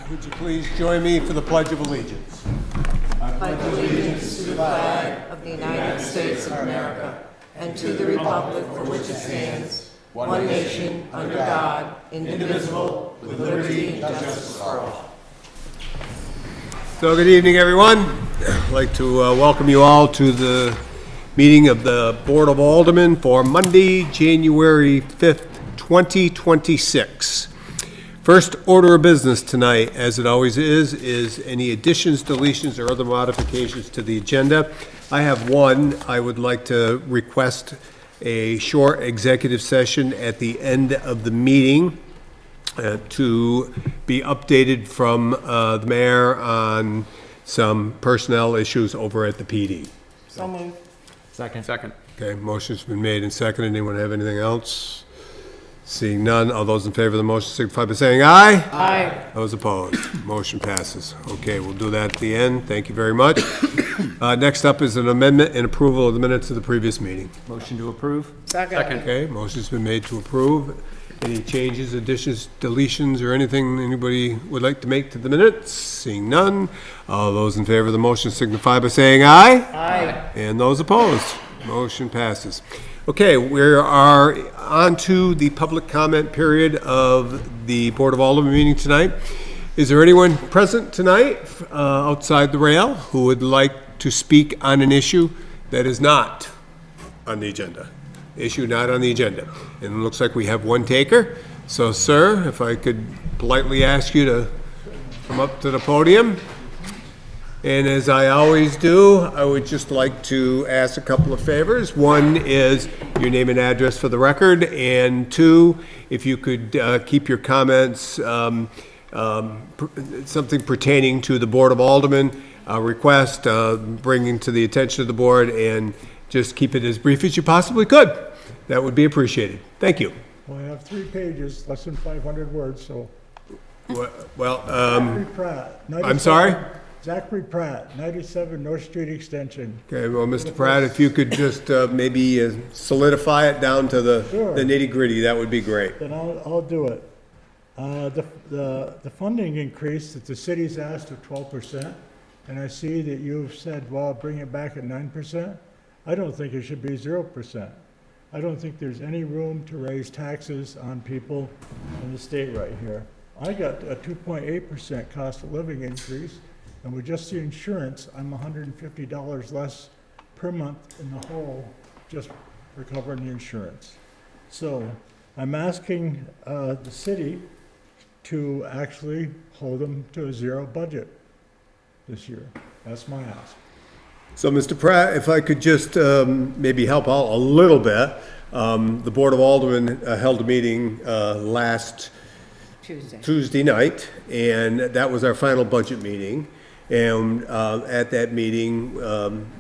Would you please join me for the Pledge of Allegiance? I pledge allegiance to the flag of the United States of America and to the republic for which it stands, one nation, under God, indivisible, with liberty and justice for all. So good evening, everyone. I'd like to welcome you all to the meeting of the Board of Aldermen for Monday, January 5th, 2026. First order of business tonight, as it always is any additions, deletions, or other modifications to the agenda. I have one. I would like to request a short executive session at the end of the meeting to be updated from the mayor on some personnel issues over at the PD. So moved. Second. Okay, motion's been made and seconded. Anyone have anything else? Seeing none, all those in favor of the motion signify by saying aye. Aye. Those opposed, motion passes. Okay, we'll do that at the end. Thank you very much. Next up is an amendment and approval of the minutes of the previous meeting. Motion to approve? Second. Okay, motion's been made to approve. Any changes, additions, deletions, or anything anybody would like to make to the minutes? Seeing none, all those in favor of the motion signify by saying aye. Aye. And those opposed, motion passes. Okay, we are on to the public comment period of the Board of Aldermen meeting tonight. Is there anyone present tonight outside the rail who would like to speak on an issue that is not on the agenda? Issue not on the agenda. And it looks like we have one taker. So, sir, if I could politely ask you to come up to the podium. And as I always do, I would just like to ask a couple of favors. One is your name and address for the record, and two, if you could keep your comments something pertaining to the Board of Aldermen request, bringing to the attention of the board, and just keep it as brief as you possibly could. That would be appreciated. Thank you. Well, I have 3 pages, less than 500 words, so. Well, Zachary Pratt. I'm sorry? Zachary Pratt, 97 North Street Extension. Okay, well, Mr. Pratt, if you could just maybe solidify it down to the Sure. nitty-gritty, that would be great. Then I'll do it. The funding increase that the city's asked of 12%, and I see that you've said, well, bring it back at 9%. I don't think it should be 0%. I don't think there's any room to raise taxes on people in the state right here. I got a 2.8% cost of living increase, and with just the insurance, I'm $150 less per month in the hole just for covering the insurance. So I'm asking the city to actually hold them to a 0 budget this year. That's my ask. So, Mr. Pratt, if I could just maybe help out a little bit. The Board of Aldermen held a meeting last Tuesday night, and that was our final budget meeting. And at that meeting,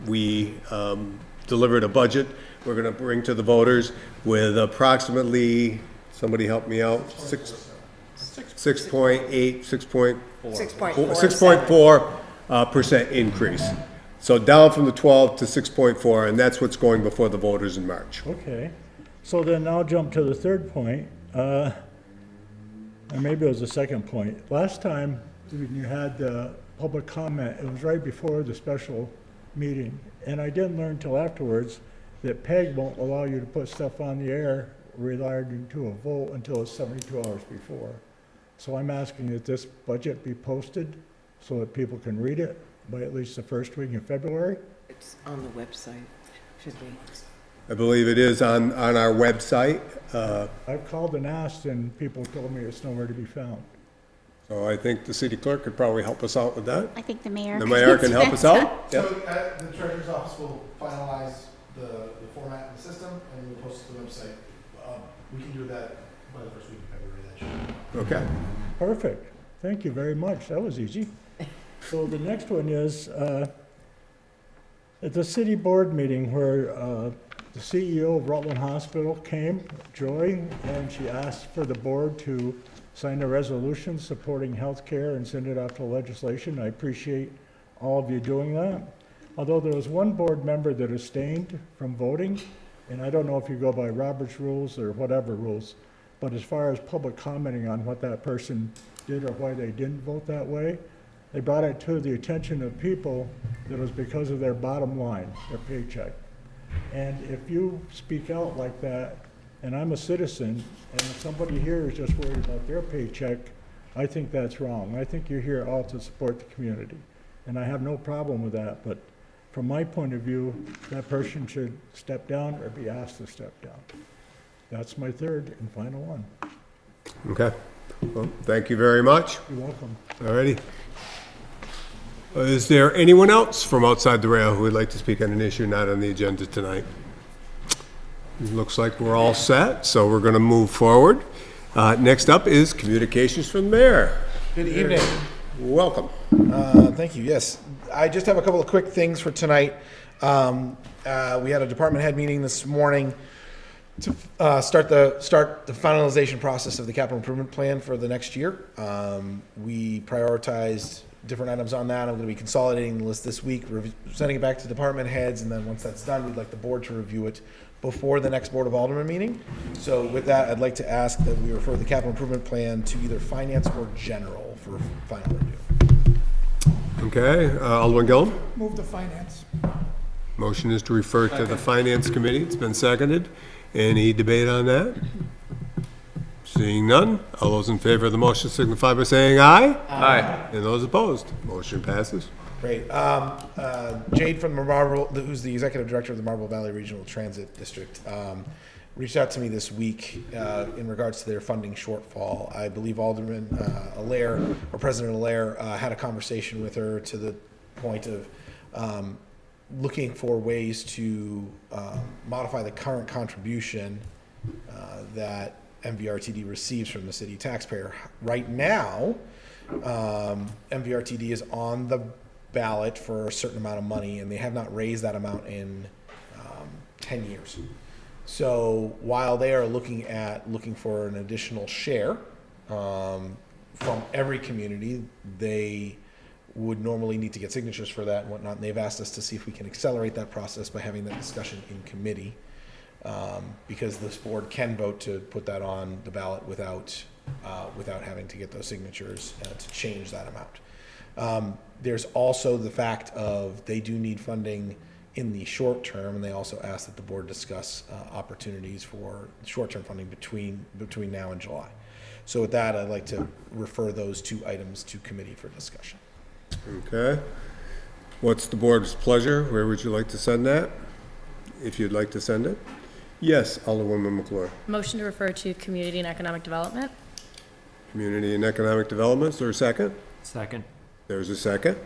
we delivered a budget we're going to bring to the voters with approximately, somebody help me out, 6.4% increase. So down from the 12 to 6.4, and that's what's going before the voters in March. Okay, so then I'll jump to the third point, or maybe it was the second point. Last time when you had the public comment, it was right before the special meeting, and I didn't learn till afterwards that PEG won't allow you to put stuff on the air relating to a vote until it's 72 hours before. So I'm asking that this budget be posted so that people can read it by at least the first week in February. It's on the website, should be. I believe it is on our website. I've called and asked, and people told me it's nowhere to be found. So I think the city clerk could probably help us out with that. I think the mayor. The mayor can help us out? So Yep. the treasurer's office will finalize the format in the system and we'll post it to the website. We can do that by the first week of February. That should. Okay. Perfect. Thank you very much. That was easy. So the next one is, at the city board meeting where the CEO of Rutland Hospital came, Joy, and she asked for the board to sign a resolution supporting health care and send it out to legislation. I appreciate all of you doing that. Although there was one board member that abstained from voting, and I don't know if you go by Robert's rules or whatever rules, but as far as public commenting on what that person did or why they didn't vote that way. They brought it to the attention of people that it was because of their bottom line, their paycheck. And if you speak out like that, and I'm a citizen, and if somebody here is just worried about their paycheck, I think that's wrong. I think you're here all to support the community. And I have no problem with that, but from my point of view, that person should step down or be asked to step down. That's my third and final one. Okay. Well, thank you very much. You're welcome. All righty. Is there anyone else from outside the rail who would like to speak on an issue not on the agenda tonight? Looks like we're all set, so we're going to move forward. Next up is communications from the mayor. Good evening. Welcome. Thank you. Yes, I just have a couple of quick things for tonight. We had a department head meeting this morning to start the finalization process of the capital improvement plan for the next year. We prioritized different items on that. I'm going to be consolidating the list this week, sending it back to department heads, and then once that's done, we'd like the board to review it before the next Board of Aldermen meeting. So with that, I'd like to ask that we refer the capital improvement plan to either finance or general for final review. Okay, Alderman Gillum? Move to finance. Motion is to refer to the Finance Committee. It's been seconded. Any debate on that? Seeing none, all those in favor of the motion signify by saying aye. Aye. And those opposed, motion passes. Great. Jade from the Marble, who's the executive director of the Marble Valley Regional Transit District, reached out to me this week in regards to their funding shortfall. I believe Alderman Allaire, or President Allaire, had a conversation with her to the point of looking for ways to modify the current contribution that MVRTD receives from the city taxpayer. Right now, MVRTD is on the ballot for a certain amount of money, and they have not raised that amount in 10 years. So while they are looking for an additional share from every community, they would normally need to get signatures for that and whatnot. And they've asked us to see if we can accelerate that process by having that discussion in committee, because this board can vote to put that on the ballot without having to get those signatures to change that amount. There's also the fact of they do need funding in the short term, and they also ask that the board discuss opportunities for short-term funding between now and July. So with that, I'd like to refer those two items to committee for discussion. Okay. What's the board's pleasure? Where would you like to send that? If you'd like to send it? Yes, Alderwoman McClure. Motion to refer to Community and Economic Development. Community and Economic Development, is there a second? Second. There's a second.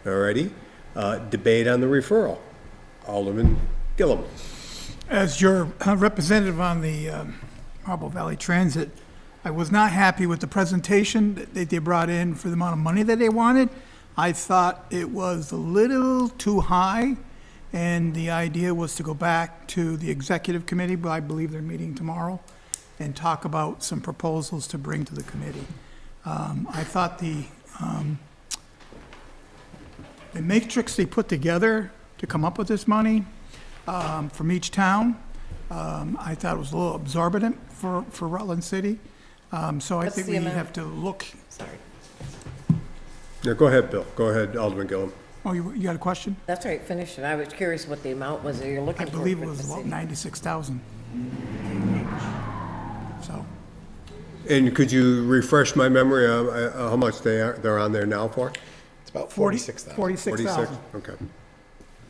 All righty. Debate on the referral. Alderman Gillum. As your representative on the Marble Valley Transit, I was not happy with the presentation that they brought in for the amount of money that they wanted. I thought it was a little too high, and the idea was to go back to the executive committee, but I believe they're meeting tomorrow, and talk about some proposals to bring to the committee. I thought the matrix they put together to come up with this money from each town, I thought it was a little exorbitant for Rutland City. So I What's think the we amount? have to look. Sorry. Yeah, go ahead, Bill. Go ahead, Alderman Gillum. Oh, you got a question? That's right, finish it. I was curious what the amount was that you're looking I for. believe it for was the about city. 96,000. So, And could you refresh my memory of how much they're on there now for? It's about 46,000. 46,000. 46? Okay.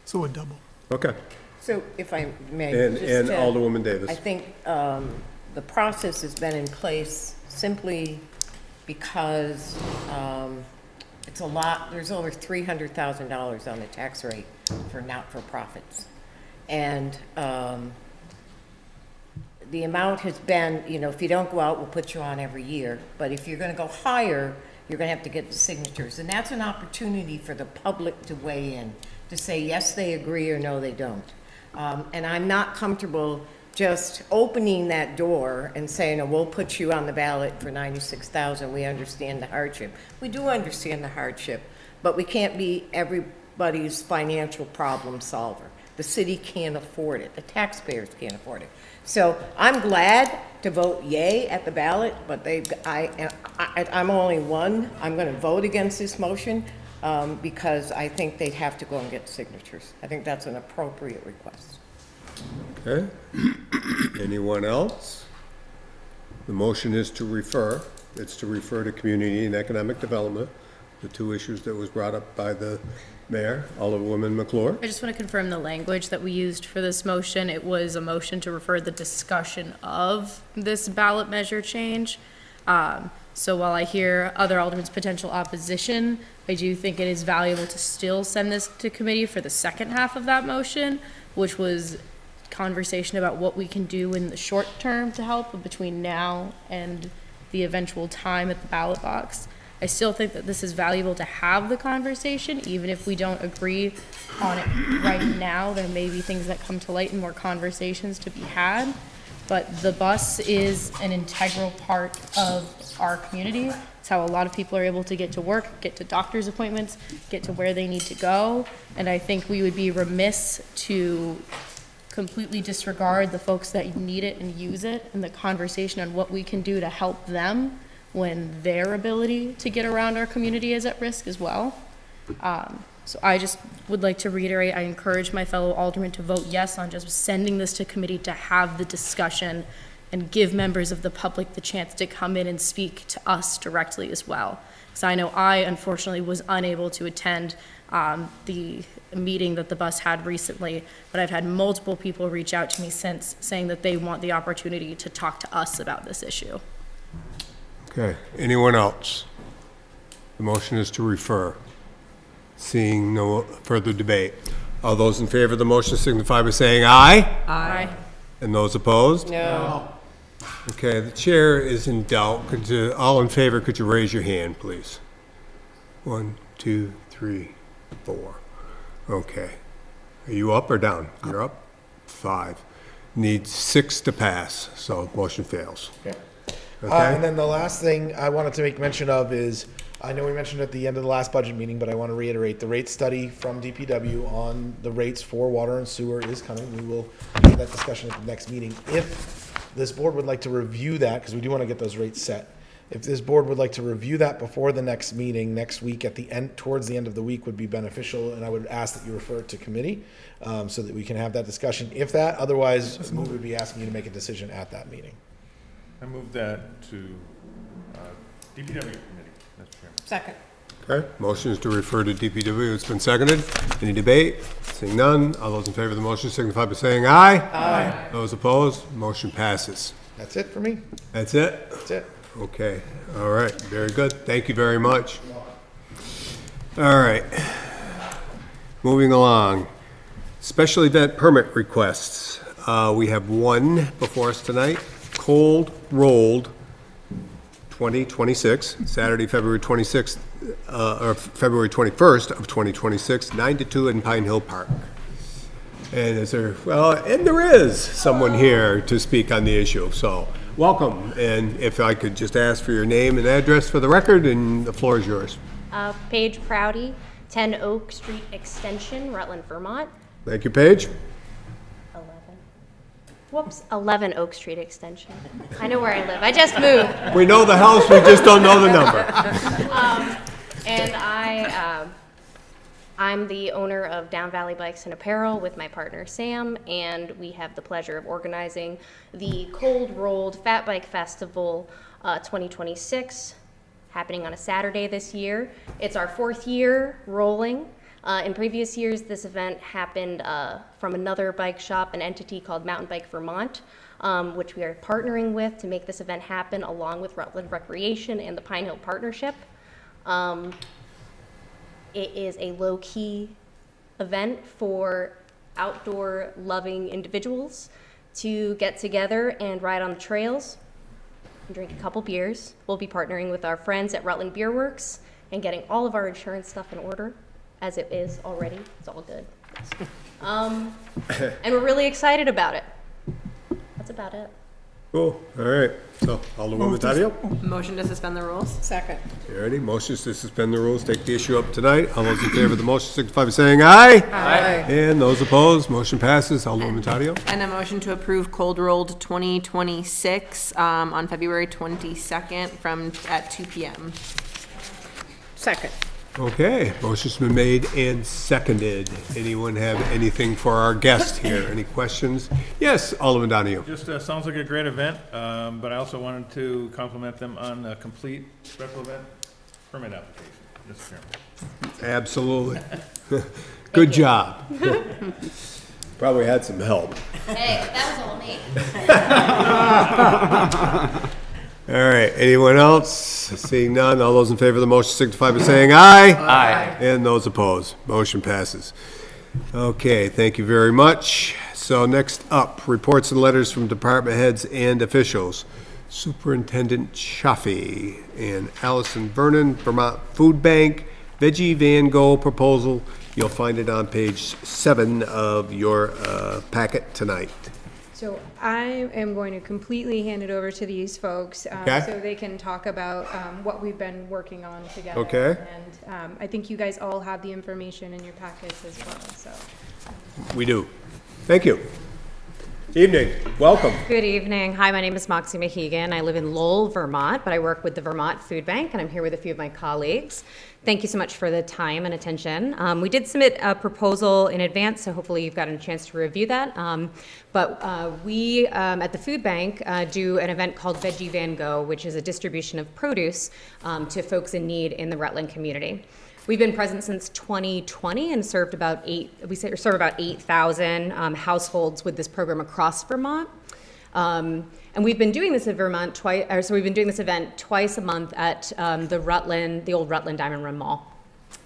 So a double. Okay. So if I may. And just to- Alderwoman Davis. I think the process has been in place simply because it's a lot, there's over $300,000 on the tax rate for not-for-profits. And the amount has been, you know, if you don't go out, we'll put you on every year. But if you're going to go higher, you're going to have to get the signatures. And that's an opportunity for the public to weigh in, to say, yes, they agree, or no, they don't. And I'm not comfortable just opening that door and saying, oh, we'll put you on the ballot for 96,000. We understand the hardship. We do understand the hardship, but we can't be everybody's financial problem solver. The city can't afford it. The taxpayers can't afford it. So I'm glad to vote yay at the ballot, but I'm only one. I'm going to vote against this motion because I think they'd have to go and get signatures. I think that's an appropriate request. Okay. Anyone else? The motion is to refer. It's to refer to community and economic development, the two issues that was brought up by the mayor, Alderwoman McClure. I just want to confirm the language that we used for this motion. It was a motion to refer the discussion of this ballot measure change. So while I hear other aldermen's potential opposition, I do think it is valuable to still send this to committee for the second half of that motion, which was conversation about what we can do in the short term to help between now and the eventual time at the ballot box. I still think that this is valuable to have the conversation, even if we don't agree on it right now. There may be things that come to light and more conversations to be had. But the bus is an integral part of our community. It's how a lot of people are able to get to work, get to doctor's appointments, get to where they need to go. And I think we would be remiss to completely disregard the folks that need it and use it, and the conversation on what we can do to help them when their ability to get around our community is at risk as well. So I just would like to reiterate, I encourage my fellow aldermen to vote yes on just sending this to committee to have the discussion and give members of the public the chance to come in and speak to us directly as well. Because I know I unfortunately was unable to attend the meeting that the bus had recently, but I've had multiple people reach out to me since saying that they want the opportunity to talk to us about this issue. Okay, anyone else? The motion is to refer. Seeing no further debate. All those in favor of the motion signify by saying aye. Aye. And those opposed? No. Okay, the chair is in doubt. Could you, all in favor, could you raise your hand, please? 1, 2, 3, 4. Okay. Are you up or down? You're up. 5. Need 6 to pass, so motion fails. Okay. Okay. And then the last thing I wanted to make mention of is, I know we mentioned at the end of the last budget meeting, but I want to reiterate, the rate study from DPW on the rates for water and sewer is coming. We will have that discussion at the next meeting. If this board would like to review that, because we do want to get those rates set, if this board would like to review that before the next meeting, next week, at the end, towards the end of the week would be beneficial, and I would ask that you refer it to committee, so that we can have that discussion. If that, otherwise, we would be asking you to make a decision at that meeting. I move that to DPW committee, Mr. Chairman. Second. Okay, motion is to refer to DPW. It's been seconded. Any debate? Seeing none, all those in favor of the motion signify by saying aye. Aye. Those opposed, motion passes. That's it for me. That's it? That's it. Okay, all right, very good. Thank you very much. All right. Moving along. Special event permit requests. We have one before us tonight. Cold Rolled 2026, Saturday, February 26th, or February 21st of 2026, 9 to 2 in Pine Hill Park. And is there, well, and there is someone here to speak on the issue, so welcome. And if I could just ask for your name and address for the record, and the floor is yours. Paige Prouty, 10 Oak Street Extension, Rutland, Vermont. Thank you, Paige. 11 Oak Street Extension. I know where I live. I just moved. We know the house, we just don't know the number. And I'm the owner of Down Valley Bikes and Apparel with my partner Sam, and we have the pleasure of organizing the Cold Rolled Fat Bike Festival 2026, happening on a Saturday this year. It's our 4th year rolling. In previous years, this event happened from another bike shop, an entity called Mountain Bike Vermont, which we are partnering with to make this event happen, along with Rutland Recreation and the Pine Hill Partnership. It is a low-key event for outdoor-loving individuals to get together and ride on the trails and drink a couple beers. We'll be partnering with our friends at Rutland Beer Works and getting all of our insurance stuff in order, as it is already. It's all good. And we're really excited about it. That's about it. Cool, all right. So, Alderwoman Move to- Taddeo? Motion to suspend the rules? Second. You ready? Motions to suspend the rules, take the issue up tonight. All those in favor of the motion signify by saying aye. Aye. And those opposed, motion passes. Alderwoman Taddeo? And a motion to approve cold rolled 2026 on February 22nd at 2 p.m. Second. Okay, motion's been made and seconded. Anyone have anything for our guest here? Any questions? Yes, Alderman Donahue. Just sounds like a great event, but I also wanted to compliment them on a complete special event permit application, Mr. Chairman. Absolutely. Good job. Probably had some help. Hey, that was all me. All right, anyone else? Seeing none, all those in favor of the motion signify by saying aye. Aye. And those opposed, motion passes. Okay, thank you very much. So next up, reports and letters from department heads and officials. Superintendent Cioffi and Allison, Vernon, Vermont Foodbank, VeggieVanGo proposal. You'll find it on page 7 of your packet tonight. So I am going to completely hand it over to these folks, Okay. so they can talk about what we've been working on together. Okay. And I think you guys all have the information in your packets as well, so. We do. Thank you. Evening, welcome. Good evening. Hi, my name is Moxie Mahegan. I live in Lowell, Vermont, but I work with the Vermont Foodbank, and I'm here with a few of my colleagues. Thank you so much for the time and attention. We did submit a proposal in advance, so hopefully you've gotten a chance to review that. But we at the food bank do an event called VeggieVanGo, which is a distribution of produce to folks in need in the Rutland community. We've been present since 2020 and serve about 8,000 households with this program across Vermont. And we've been doing this in Vermont we've been doing this event twice a month at the old Rutland Diamond Run Mall.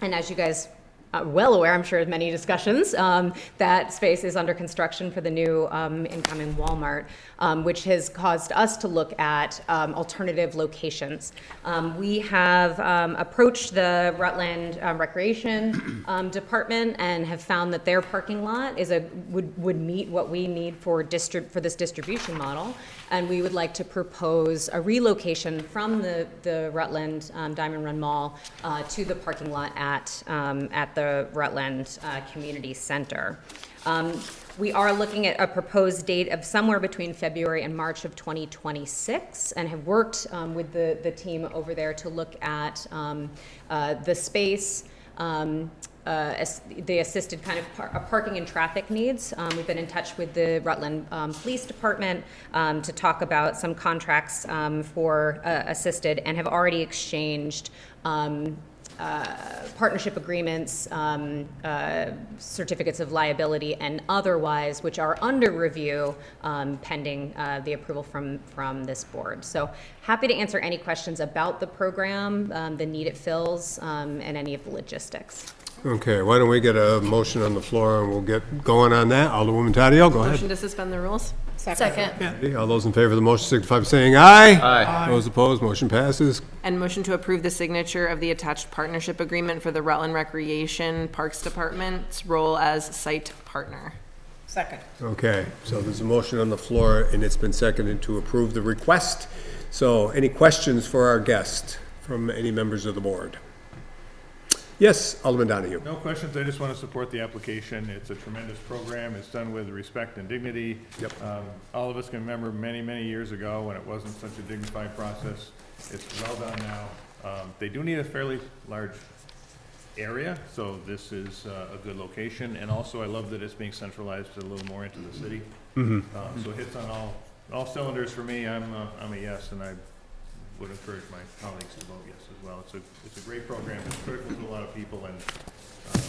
And as you guys are well aware, I'm sure of many discussions, that space is under construction for the new incoming Walmart, which has caused us to look at alternative locations. We have approached the Rutland Recreation Department and have found that their parking lot would meet what we need for this distribution model. And we would like to propose a relocation from the Rutland Diamond Run Mall to the parking lot at the Rutland Community Center. We are looking at a proposed date of somewhere between February and March of 2026, and have worked with the team over there to look at the space, the assisted kind of parking and traffic needs. We've been in touch with the Rutland Police Department to talk about some contracts for assisted, and have already exchanged partnership agreements, certificates of liability, and otherwise, which are under review pending the approval from this board. So happy to answer any questions about the program, the need it fills, and any of the logistics. Okay, why don't we get a motion on the floor and we'll get going on that. Alderwoman Taddeo, go ahead. Motion to suspend the rules? Second. All those in favor of the motion signify by saying aye. Aye. Those opposed, motion passes. And motion to approve the signature of the attached partnership agreement for the Rutland Recreation Parks Department's role as site partner. Second. Okay, so there's a motion on the floor and it's been seconded to approve the request. So any questions for our guest from any members of the board? Yes, Alderman Donahue. No questions, I just want to support the application. It's a tremendous program, it's done with respect and dignity. Yep. All of us can remember many, many years ago when it wasn't such a dignified process. It's well done now. They do need a fairly large area, so this is a good location, and also I love that it's being centralized a little more into the city. So it hits on all cylinders for me. I'm a yes, and I would encourage my colleagues to vote yes as well. It's a great program. It's critical to a lot of people, and I'm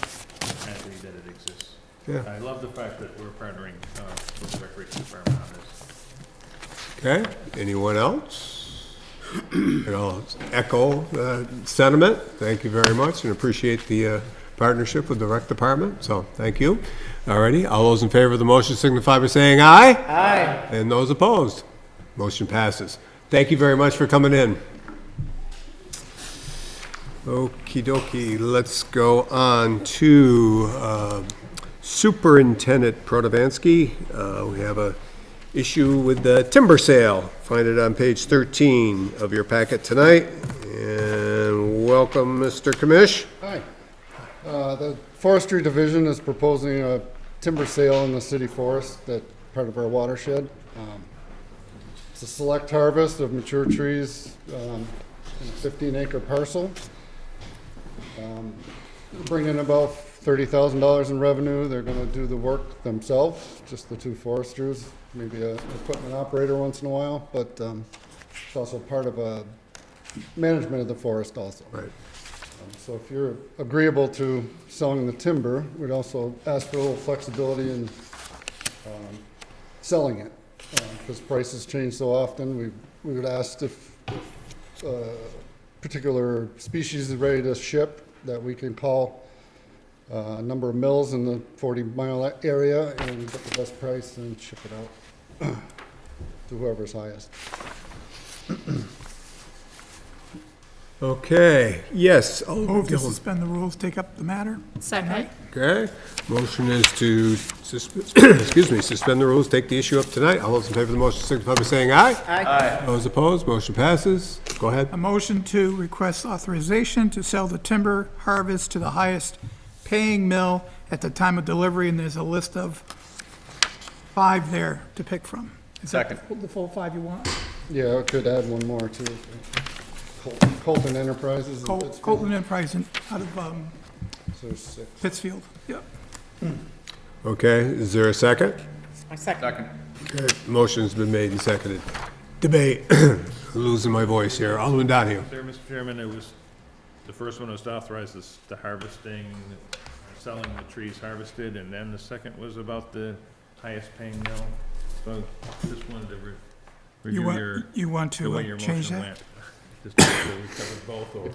happy that it exists. Yeah. I love the fact that we're partnering with the Recreation Department on this. Okay, anyone else? And I'll echo the sentiment. Thank you very much and appreciate the partnership with the rec department, so thank you. Alrighty, all those in favor of the motion signify by saying aye. Aye. And those opposed, motion passes. Thank you very much for coming in. Okie dokie, let's go on to Superintendent Protivansky. We have a issue with the timber sale. Find it on page 13 of your packet tonight. And welcome, Mr. Commish. Hi. The Forestry Division is proposing a timber sale in the city forest, that part of our watershed. It's a select harvest of mature trees in a 15-acre parcel. Bring in about $30,000 in revenue. They're going to do the work themselves, just the two foresters, maybe an equipment operator once in a while, but it's also part of a management of the forest also. Right. So if you're agreeable to selling the timber, we'd also ask for a little flexibility in selling it, because prices change so often. We would ask if particular species is ready to ship, that we can call a number of mills in the 40-mile area and get the best price and ship it out to whoever's highest. Okay, yes. Move to suspend the rules, take up the matter. Second. Okay, motion is to suspend the rules, take the issue up tonight. All those in favor of the motion signify by saying aye. Aye. Those opposed, motion passes. Go ahead. A motion to request authorization to sell the timber harvest to the highest paying mill at the time of delivery, and there's a list of 5 there to pick from. Is that the full 5 you want? Yeah, I could add one more too. Colton Enterprises. Colton Enterprise out of So 6. Pittsfield, yep. Okay, is there a second? Second. Okay, motion's been made and seconded. Debate. Losing my voice here. Alderman Donahue. There, Mr. Chairman, it was, the first one was to authorize the harvesting, selling the trees harvested, and then the second was about the highest paying mill. So just wanted to review You want the way to your change motion that? went. Just to make sure we covered both, or It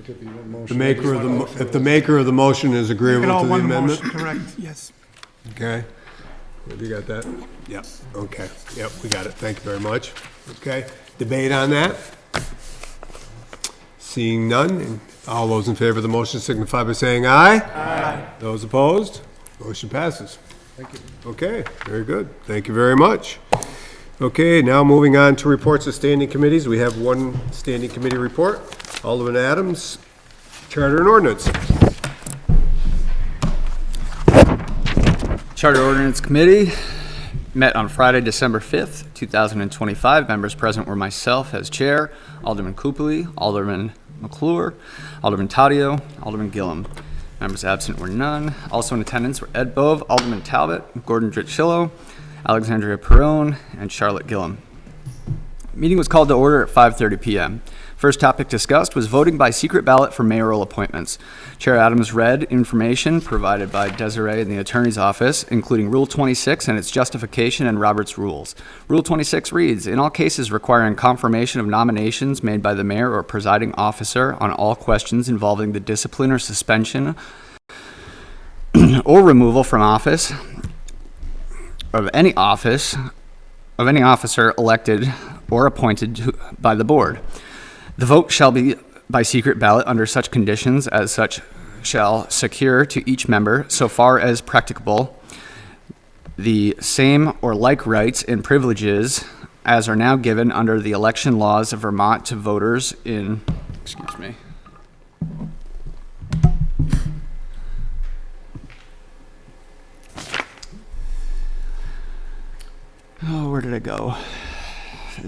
could be one The motion. maker of the, if the maker of the motion is agreeable Make it all to the one amendment? motion, correct, yes. Okay. Have you got that? Yep, okay. Yep, we got it. Thank you very much. Okay, debate on that? Seeing none, all those in favor of the motion signify by saying aye. Aye. Those opposed? Motion passes. Thank you. Okay, very good. Thank you very much. Okay, now moving on to reports of standing committees. We have one standing committee report. Alderman Adams, Charter and Ordinance. Charter Ordinance Committee met on Friday, December 5th, 2025. Members present were myself as chair, Alderman Copley, Alderman McClure, Alderman Taddeo, Alderman Gillum. Members absent were none. Also in attendance were Ed Bove, Alderman Talbot, Gordon Dritchillo, Alexandria Perrone, and Charlotte Gillum. Meeting was called to order at 5:30 p.m. First topic discussed was voting by secret ballot for mayoral appointments. Chair Adams read information provided by Desiree in the attorney's office, including Rule 26 and its justification and Robert's rules. Rule 26 reads, in all cases requiring confirmation of nominations made by the mayor or presiding officer on all questions involving the discipline or suspension or removal from office of any officer elected or appointed by the board. The vote shall be by secret ballot under such conditions as such shall secure to each member, so far as practicable, the same or like rights and privileges as are now given under the election laws of Vermont to voters in, excuse me. Oh, where did it go?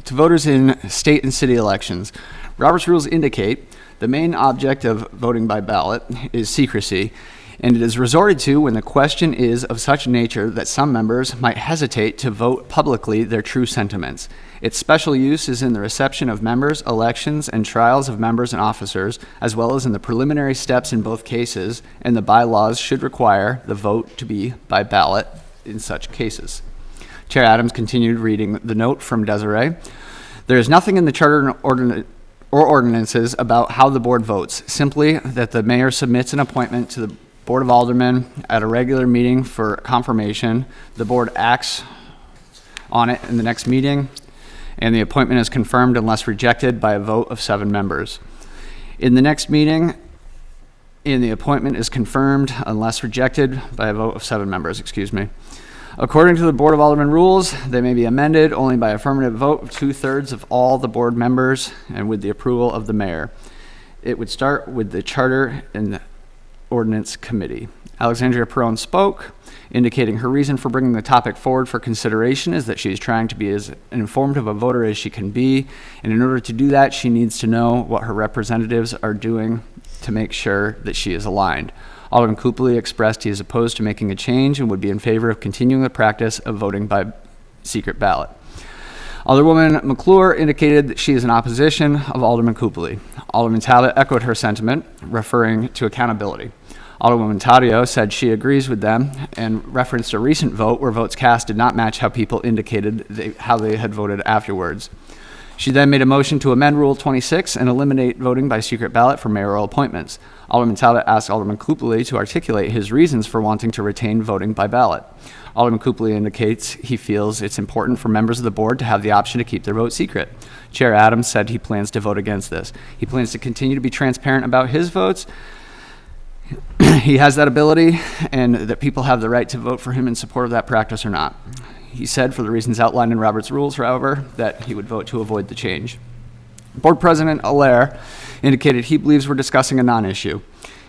To voters in state and city elections. Robert's rules indicate the main object of voting by ballot is secrecy, and it is resorted to when the question is of such nature that some members might hesitate to vote publicly their true sentiments. Its special use is in the reception of members, elections, and trials of members and officers, as well as in the preliminary steps in both cases, and the bylaws should require the vote to be by ballot in such cases. Chair Adams continued reading the note from Desiree. There is nothing in the charter or ordinances about how the board votes, simply that the mayor submits an appointment to the Board of Aldermen at a regular meeting for confirmation. The board acts on it in the next meeting, and the appointment is confirmed unless rejected by a vote of 7 members. In the next meeting, the appointment is confirmed unless rejected by a vote of 7 members, excuse me. According to the Board of Aldermen rules, they may be amended only by affirmative vote of 2/3 of all the board members and with the approval of the mayor. It would start with the Charter and Ordinance Committee. Alexandria Perron spoke, indicating her reason for bringing the topic forward for consideration is that she is trying to be as informed of a voter as she can be, and in order to do that, she needs to know what her representatives are doing to make sure that she is aligned. Alderman Copley expressed he is opposed to making a change and would be in favor of continuing the practice of voting by secret ballot. Alderwoman McClure indicated that she is in opposition of Alderman Copley. Alderman Talbot echoed her sentiment, referring to accountability. Alderwoman Taddeo said she agrees with them and referenced a recent vote where votes cast did not match how people indicated how they had voted afterwards. She then made a motion to amend Rule 26 and eliminate voting by secret ballot for mayoral appointments. Alderman Talbot asked Alderman Copley to articulate his reasons for wanting to retain voting by ballot. Alderman Copley indicates he feels it's important for members of the board to have the option to keep their vote secret. Chair Adams said he plans to vote against this. He plans to continue to be transparent about his votes. He has that ability, and that people have the right to vote for him in support of that practice or not. He said, for the reasons outlined in Robert's rules, however, that he would vote to avoid the change. Board President Allaire indicated he believes we're discussing a non-issue.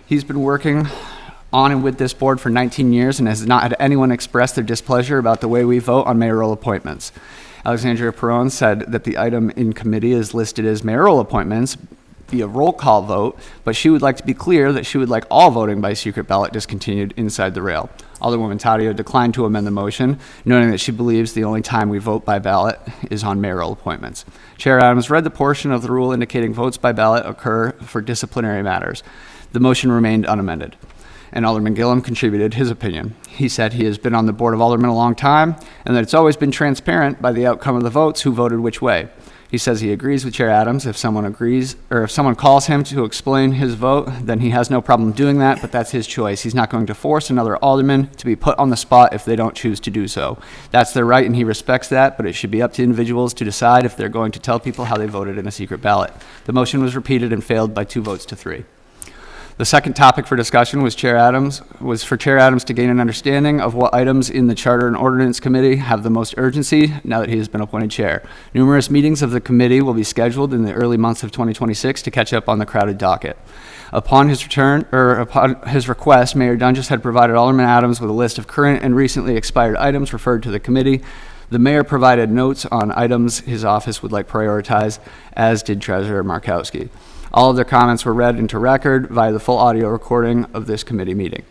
He's been working on and with this board for 19 years and has not had anyone express their displeasure about the way we vote on mayoral appointments. Alexandria Perron said that the item in committee is listed as mayoral appointments via roll call vote, but she would like to be clear that she would like all voting by secret ballot discontinued inside the rail. Alderwoman Taddeo declined to amend the motion, noting that she believes the only time we vote by ballot is on mayoral appointments. Chair Adams read the portion of the rule indicating votes by ballot occur for disciplinary matters. The motion remained unamended, and Alderman Gillum contributed his opinion. He said he has been on the Board of Aldermen a long time, and that it's always been transparent by the outcome of the votes who voted which way. He says he agrees with Chair Adams. If someone agrees, or if someone calls him to explain his vote, then he has no problem doing that, but that's his choice. He's not going to force another alderman to be put on the spot if they don't choose to do so. That's their right, and he respects that, but it should be up to individuals to decide if they're going to tell people how they voted in a secret ballot. The motion was repeated and failed by 2 votes to 3. The second topic for discussion was for Chair Adams to gain an understanding of what items in the Charter and Ordinance Committee have the most urgency now that he has been appointed chair. Numerous meetings of the committee will be scheduled in the early months of 2026 to catch up on the crowded docket. Upon his request, Mayor Dunges had provided Alderman Adams with a list of current and recently expired items referred to the committee. The mayor provided notes on items his office would like prioritized, as did Treasurer Markowski. All of their comments were read into record via the full audio recording of this committee meeting.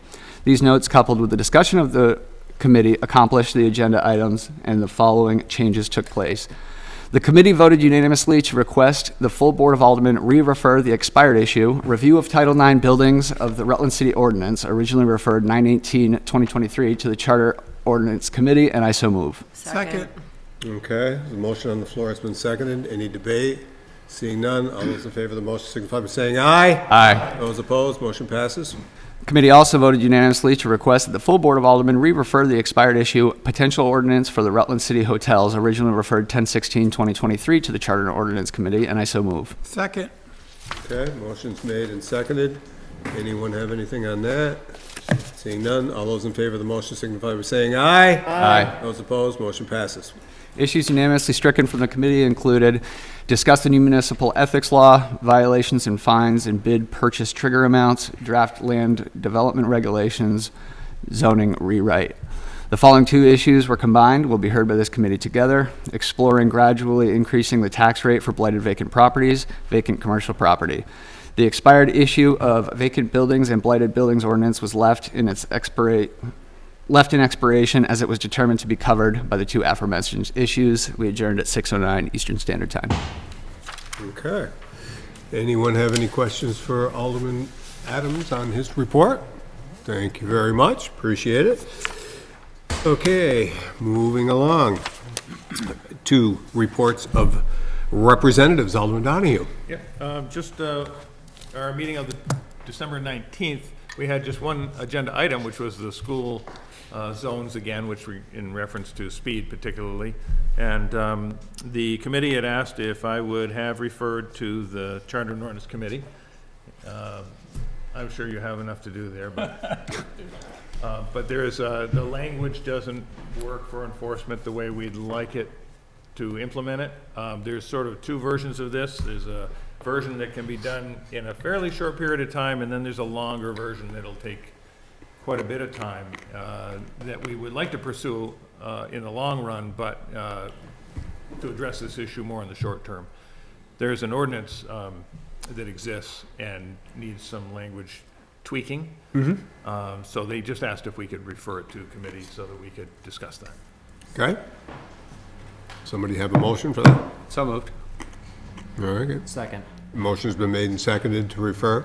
These notes, coupled with the discussion of the committee, accomplished the agenda items, and the following changes took place. The committee voted unanimously to request the full Board of Aldermen re-refer the expired issue, review of Title IX buildings of the Rutland City Ordinance, originally referred 9/18/2023, to the Charter Ordinance Committee, and I so move. Second. Okay, the motion on the floor has been seconded. Any debate? Seeing none, all those in favor of the motion signify by saying aye. Aye. Those opposed, motion passes. The committee also voted unanimously to request that the full Board of Aldermen re-refer the expired issue, potential ordinance for the Rutland City Hotels, originally referred 10/16/2023, to the Charter and Ordinance Committee, and I so move. Second. Okay, motion's made and seconded. Anyone have anything on that? Seeing none, all those in favor of the motion signify by saying aye. Aye. Those opposed, motion passes. Issues unanimously stricken from the committee included discuss the new municipal ethics law, violations and fines and bid purchase trigger amounts, draft land development regulations, zoning rewrite. The following 2 issues were combined, will be heard by this committee together: exploring gradually increasing the tax rate for blighted vacant properties, vacant commercial property. The expired issue of vacant buildings and blighted buildings ordinance was left in expiration as it was determined to be covered by the 2 aforementioned issues. We adjourned at 6:09 Eastern Standard Time. Okay. Anyone have any questions for Alderman Adams on his report? Thank you very much. Appreciate it. Okay, moving along to reports of representatives. Alderman Donahue. Yeah, just our meeting of the December 19th, we had just one agenda item, which was the school zones again, which we, in reference to speed particularly. And the committee had asked if I would have referred to the Charter and Ordinance Committee. I'm sure you have enough to do there, but there is, the language doesn't work for enforcement the way we'd like it to implement it. There's sort of two versions of this. There's a version that can be done in a fairly short period of time, and then there's a longer version that'll take quite a bit of time that we would like to pursue in the long run, but to address this issue more in the short term. There's an ordinance that exists and needs some language tweaking. So they just asked if we could refer it to committee so that we could discuss that. Okay? Somebody have a motion for that? So moved. All right, good. Second. Motion's been made and seconded to refer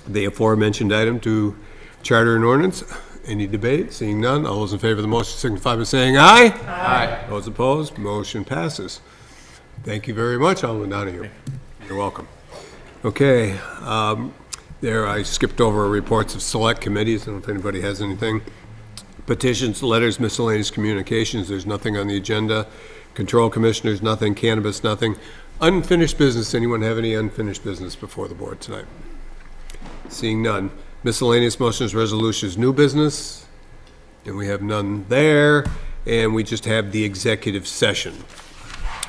the aforementioned item to Charter and Ordinance. Any debate? Seeing none, all those in favor of the motion signify by saying aye. Aye. Those opposed, motion passes. Thank you very much, Alderman Donahue. You're welcome. Okay, there I skipped over reports of select committees. I don't know if anybody has anything. Petitions, letters, miscellaneous communications, there's nothing on the agenda. Control commissioners, nothing. Cannabis, nothing. Unfinished business, anyone have any unfinished business before the board tonight? Seeing none. Miscellaneous motions, resolutions, new business, and we have none there, and we just have the executive session.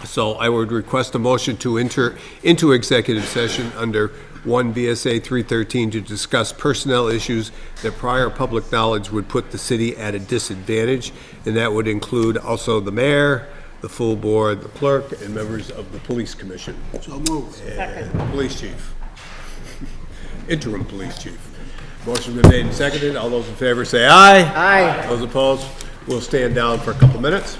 So I would request a motion to enter into executive session under 1 VSA 313 to discuss personnel issues that prior public knowledge would put the city at a disadvantage, and that would include also the mayor, the full board, the clerk, and members of the police commission. So moved. And police chief. Interim police chief. Motion been made and seconded. All those in favor say aye. Aye. Those opposed, we'll stand down for a couple minutes.